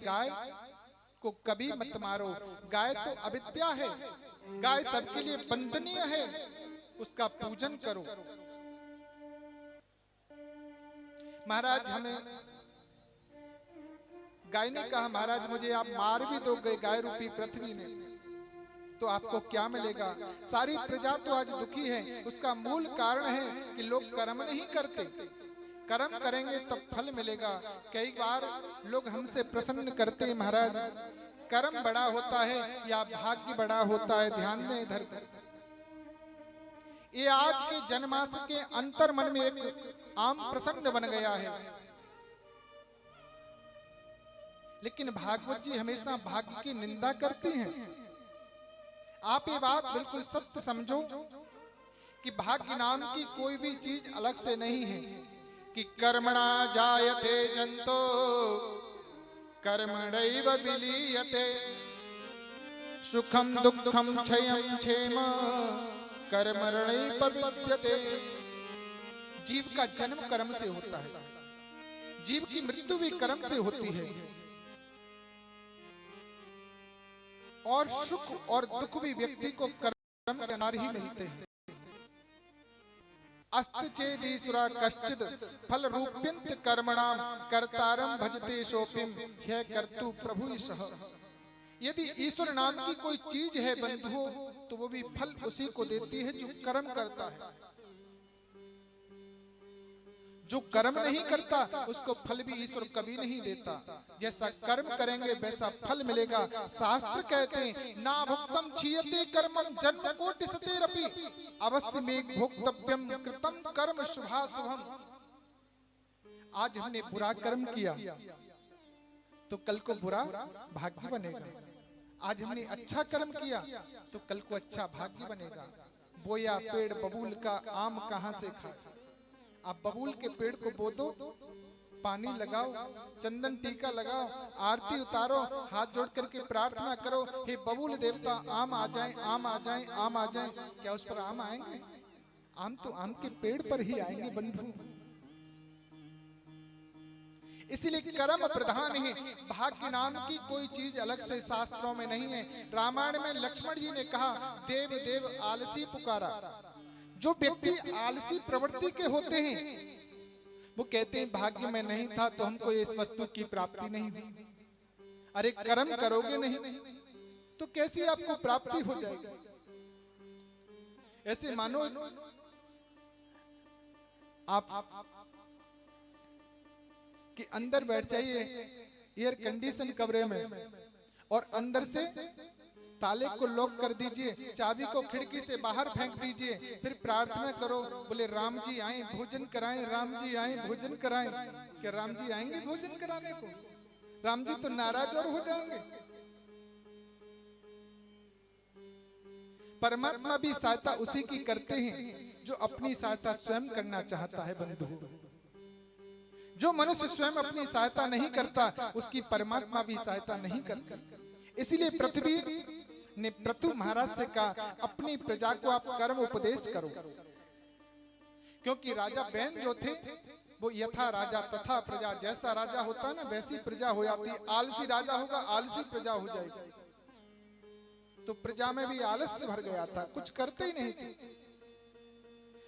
गाय को कभी मत मारो। गाय तो अविद्या है, गाय सबके लिए वंदनीय है, उसका पूजन करो। महाराज हमें गाय ने कहा, महाराज मुझे आप मार भी दोगे गाय रूपी पृथ्वी ने, तो आपको क्या मिलेगा? सारी प्रजा तो आज दुखी है। उसका मूल कारण है कि लोग कर्म नहीं करते। कर्म करेंगे तब फल मिलेगा। कई बार लोग हमसे प्रश्न करते हैं, महाराज कर्म बड़ा होता है या भाग्य बड़ा होता है? ध्यान दें इधर। ये आज के जन्मास के अंतर मन में एक आम प्रश्न बन गया है। लेकिन भागवत जी हमेशा भाग्य की निंदा करती हैं। आप ये बात बिल्कुल सत्य समझो कि भाग्य नाम की कोई भी चीज अलग से नहीं है कि कर्मणा जायते जंतो कर्मणैव विलीयते, सुखम दुखम क्षयम क्षेम कर्मणैव विद्यते। जीव का जन्म कर्म से होता है, जीव की मृत्यु भी कर्म से होती है, और सुख और दुख भी व्यक्ति को कर्म के अनुसार ही मिलते हैं। अस्ति चेदीसुरा कश्चिद फल रूप्यंत कर्मणाम कर्तारम भजते सोपिम ह्य कर्तु प्रभु ईशः। यदि ईश्वर नाम की कोई चीज है बंधुओं, तो वो भी फल उसी को देती है जो कर्म करता है। जो कर्म नहीं करता उसको फल भी ईश्वर कभी नहीं देता। जैसा कर्म करेंगे वैसा फल मिलेगा। शास्त्र कहते हैं ना भुक्तम क्षीयते कर्मं जन्म कोटि सतेरपि अवश्य में भोक्तव्यम कृतम कर्म शुभाशुभम। आज हमने बुरा कर्म किया तो कल को बुरा भाग्य बनेगा। आज हमने अच्छा कर्म किया तो कल को अच्छा भाग्य बनेगा। बोया पेड़ बबूल का आम कहां से खाए? आप बबूल के पेड़ को बो दो, पानी लगाओ, चंदन टीका लगाओ, आरती उतारो, हाथ जोड़ करके प्रार्थना करो, हे बबूल देवता आम आ जाएं, आम आ जाएं, आम आ जाएं। क्या उस पर आम आएंगे? आम तो आम के पेड़ पर ही आएंगे बंधु। इसीलिए कर्म प्रधान है। भाग्य नाम की कोई चीज अलग से शास्त्रों में नहीं है। रामायण में लक्ष्मण जी ने कहा, देव देव आलसी पुकारा। जो व्यक्ति आलसी प्रवृत्ति के होते हैं वो कहते हैं भाग्य में नहीं था तो हमको इस वस्तु की प्राप्ति नहीं हुई। अरे कर्म करोगे नहीं तो कैसी आपको प्राप्ति हो जाएगी? ऐसे मानो आप कि अंदर बैठ जाइए एयर कंडीशन कमरे में और अंदर से ताले को लॉक कर दीजिए, चाबी को खिड़की से बाहर फेंक दीजिए, फिर प्रार्थना करो, बोले राम जी आए भोजन कराएं, राम जी आए भोजन कराएं। क्या राम जी आएंगे भोजन कराने को? राम जी तो नाराज और हो जाएंगे। परमात्मा भी सहायता उसी की करते हैं जो अपनी सहायता स्वयं करना चाहता है बंधु। जो मनुष्य स्वयं अपनी सहायता नहीं करता उसकी परमात्मा भी सहायता नहीं करता। इसीलिए पृथ्वी ने पृथु महाराज से कहा, अपनी प्रजा को आप कर्म उपदेश करो। क्योंकि राजा बैन जो थे वो यथा राजा तथा प्रजा, जैसा राजा होता है ना वैसी प्रजा हो जाती। आलसी राजा होगा आलसी प्रजा हो जाएगी। तो प्रजा में भी आलस्य भर गया था, कुछ करते ही नहीं थे।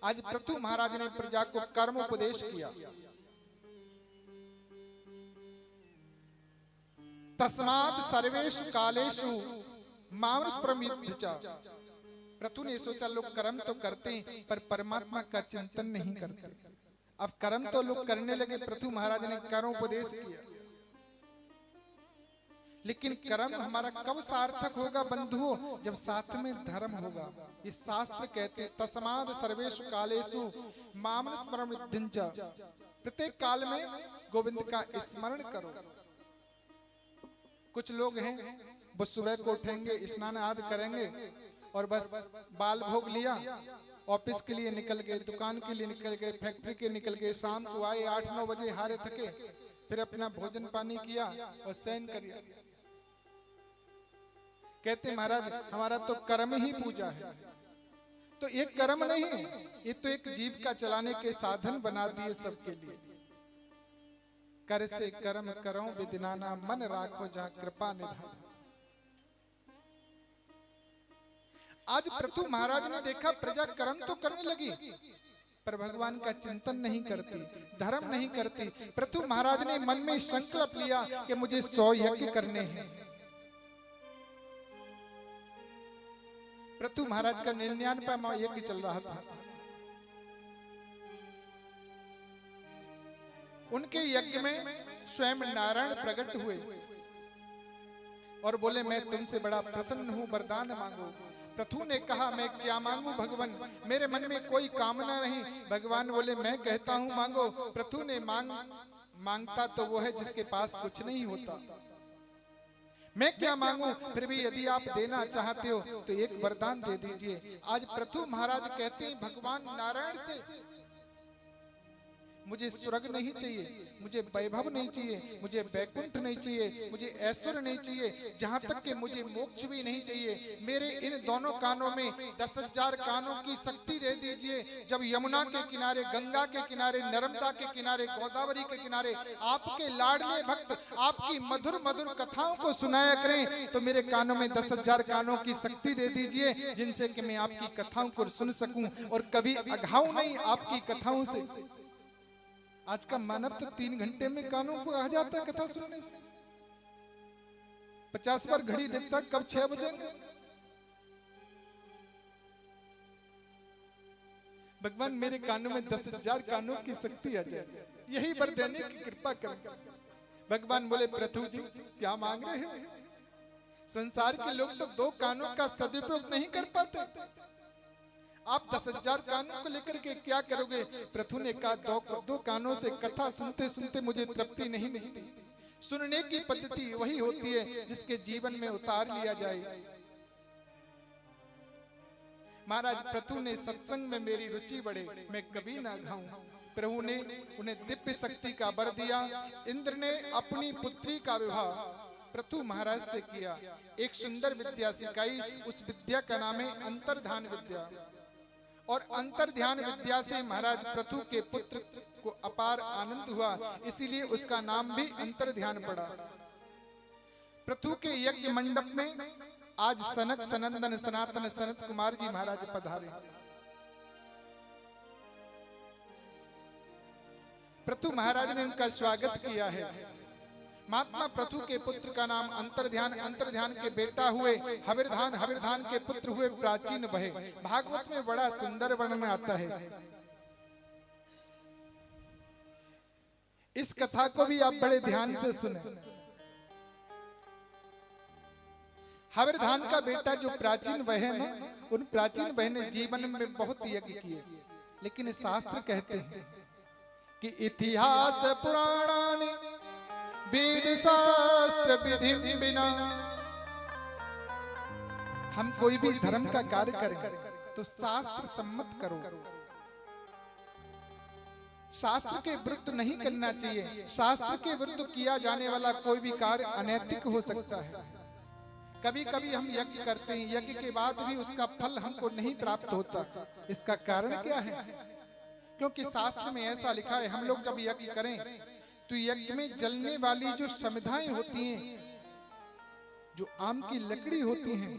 आज पृथु महाराज ने प्रजा को कर्म उपदेश किया। तस्मात् सर्वेषु कालेषु मामनुस्मृत्य। पृथु ने सोचा लोग कर्म तो करते हैं पर परमात्मा का चिंतन नहीं करते। अब कर्म तो लोग करने लगे, पृथु महाराज ने कर्म उपदेश किया। लेकिन कर्म हमारा कब सार्थक होगा बंधुओं? जब साथ में धर्म होगा। ये शास्त्र कहते तस्माद सर्वेषु कालेषु मामनुस्मृत्य। प्रत्येक काल में गोविंद का स्मरण करो। कुछ लोग हैं वो सुबह को उठेंगे, स्नान आदि करेंगे और बस बाल भोग लिया, ऑफिस के लिए निकल गए, दुकान के लिए निकल गए, फैक्ट्री के निकल गए, शाम को आए 8-9 बजे हारे थके, फिर अपना भोजन पानी किया और शयन कर लिया। कहते महाराज हमारा तो कर्म ही पूजा है। तो एक कर्म नहीं है, ये तो एक जीविका चलाने के साधन बना दिए सबके लिए। कर से कर्म करो विदिनाना, मन राखो जहाँ कृपा निधान। आज पृथु महाराज ने देखा प्रजा कर्म तो करने लगी, पर भगवान का चिंतन नहीं करती, धर्म नहीं करती। पृथु महाराज ने मन में संकल्प लिया कि मुझे 100 यज्ञ करने हैं। पृथु महाराज का 99वां यज्ञ चल रहा था। उनके यज्ञ में स्वयं नारायण प्रकट हुए और बोले, मैं तुमसे बड़ा प्रसन्न हूं, वरदान मांगो। पृथु ने कहा, मैं क्या मांगू भगवान, मेरे मन में कोई कामना नहीं। भगवान बोले, मैं कहता हूं मांगो। पृथु ने मांगता तो वो है जिसके पास कुछ नहीं होता। मैं क्या मांगू, फिर भी यदि आप देना चाहते हो तो एक वरदान दे दीजिए। आज पृथु महाराज कहते हैं भगवान नारायण से, मुझे स्वर्ग नहीं चाहिए, मुझे वैभव नहीं चाहिए, मुझे वैकुंठ नहीं चाहिए, मुझे ऐश्वर्य नहीं चाहिए, जहाँ तक कि मुझे मोक्ष भी नहीं चाहिए। मेरे इन दोनों कानों में 10,000 कानों की शक्ति दे दीजिए। जब यमुना के किनारे, गंगा के किनारे, नर्मदा के किनारे, गोदावरी के किनारे आपके लाडले भक्त आपकी मधुर मधुर कथाओं को सुनाया करें, तो मेरे कानों में 10,000 कानों की शक्ति दे दीजिए, जिनसे कि मैं आपकी कथाओं को सुन सकूं और कभी अघाऊं नहीं आपकी कथाओं से। आज का मानव तो 3 घंटे में कानों को आ जाता है कथा सुनने से। 50 बार घड़ी देखता कब 6 बजेंगे। भगवान मेरे कानों में 10,000 कानों की शक्ति आ जाए, यही वर देने की कृपा करें। भगवान बोले, पृथु जी क्या मांग रहे हो? संसार के लोग तो 2 कानों का सदुपयोग नहीं कर पाते, आप 10,000 कानों को लेकर के क्या करोगे? पृथु ने कहा, 2 कानों से कथा सुनते सुनते मुझे तृप्ति नहीं मिलती। सुनने की पद्धति वही होती है जिसके जीवन में उतार लिया जाए। महाराज पृथु ने सत्संग में मेरी रुचि बढ़े, मैं कभी ना घाऊं। प्रभु ने उन्हें दिव्य शक्ति का वर दिया। इंद्र ने अपनी पुत्री का विवाह पृथु महाराज से किया, एक सुंदर विद्या सिखाई। उस विद्या का नाम है अंतर्ध्यान विद्या। और अंतर्ध्यान विद्या से महाराज पृथु के पुत्र को अपार आनंद हुआ, इसीलिए उसका नाम भी अंतर्ध्यान पड़ा। पृथु के यज्ञ मंडप में आज सनक सनंदन सनातन सनत कुमार जी महाराज पधारे। पृथु महाराज ने उनका स्वागत किया है। महात्मा पृथु के पुत्र का नाम अंतर्ध्यान, अंतर्ध्यान के बेटा हुए हविर्धान, हविर्धान के पुत्र हुए प्राचीन वहे। भागवत में बड़ा सुंदर वर्णन आता है। इस कथा को भी आप बड़े ध्यान से सुने। हविर्धान का बेटा जो प्राचीन वह है ना, उन प्राचीन वह ने जीवन में बहुत यज्ञ किए, लेकिन शास्त्र कहते हैं कि इतिहास पुराणानि वेद शास्त्र विधि बिना। हम कोई भी धर्म का कार्य करें तो शास्त्र सम्मत करो, शास्त्र के विरुद्ध नहीं करना चाहिए। शास्त्र के विरुद्ध किया जाने वाला कोई भी कार्य अनैतिक हो सकता है। कभी कभी हम यज्ञ करते हैं, यज्ञ के बाद भी उसका फल हमको नहीं प्राप्त होता। इसका कारण क्या है? क्योंकि शास्त्र में ऐसा लिखा है, हम लोग जब यज्ञ करें तो यज्ञ में जलने वाली जो समिधाएं होती हैं, जो आम की लकड़ी होती हैं,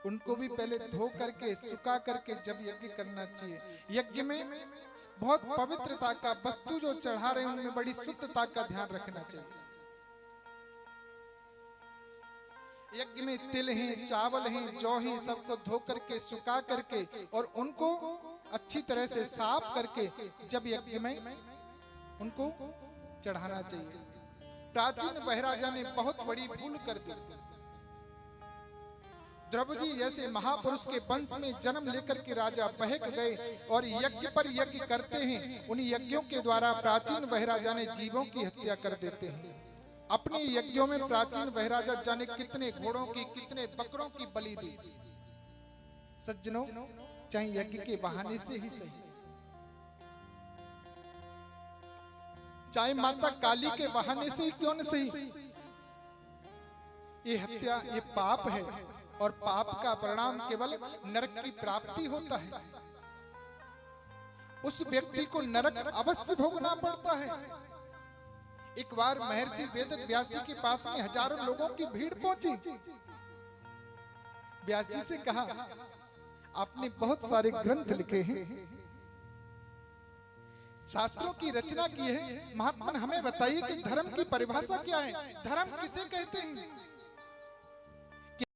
उनको भी पहले धो करके सुखा करके जब यज्ञ करना चाहिए। यज्ञ में बहुत पवित्रता का वस्तु जो चढ़ा रहे हैं उनमें बड़ी शुद्धता का ध्यान रखना चाहिए। यज्ञ में तिल हैं, चावल हैं, जौ हैं, सबको धो करके सुखा करके और उनको अच्छी तरह से साफ करके जब यज्ञ में उनको चढ़ाना चाहिए। प्राचीन वहराजा ने बहुत बड़ी भूल कर दी। द्रौपदी जैसे महापुरुष के वंश में जन्म लेकर के राजा बहक गए और यज्ञ पर यज्ञ करते हैं। उन यज्ञों के द्वारा प्राचीन वहराजा ने जीवों की हत्या कर देते हैं। अपने यज्ञों में प्राचीन वहराजा जाने कितने घोड़ों की, कितने बकरों की बलि दी। सज्जनों, चाहे यज्ञ के बहाने से ही सही, चाहे माता काली के बहाने से ही क्यों न सही, ये हत्या, ये पाप है और पाप का परिणाम केवल नरक की प्राप्ति होता है। उस व्यक्ति को नरक अवश्य भोगना पड़ता है। एक बार महर्षि वेद व्यास जी के पास में हजारों लोगों की भीड़ पहुंची। व्यास जी से कहा, आपने बहुत सारे ग्रंथ लिखे हैं, शास्त्रों की रचना की है, महात्मा हमें बताइए कि धर्म की परिभाषा क्या है, धर्म किसे कहते हैं।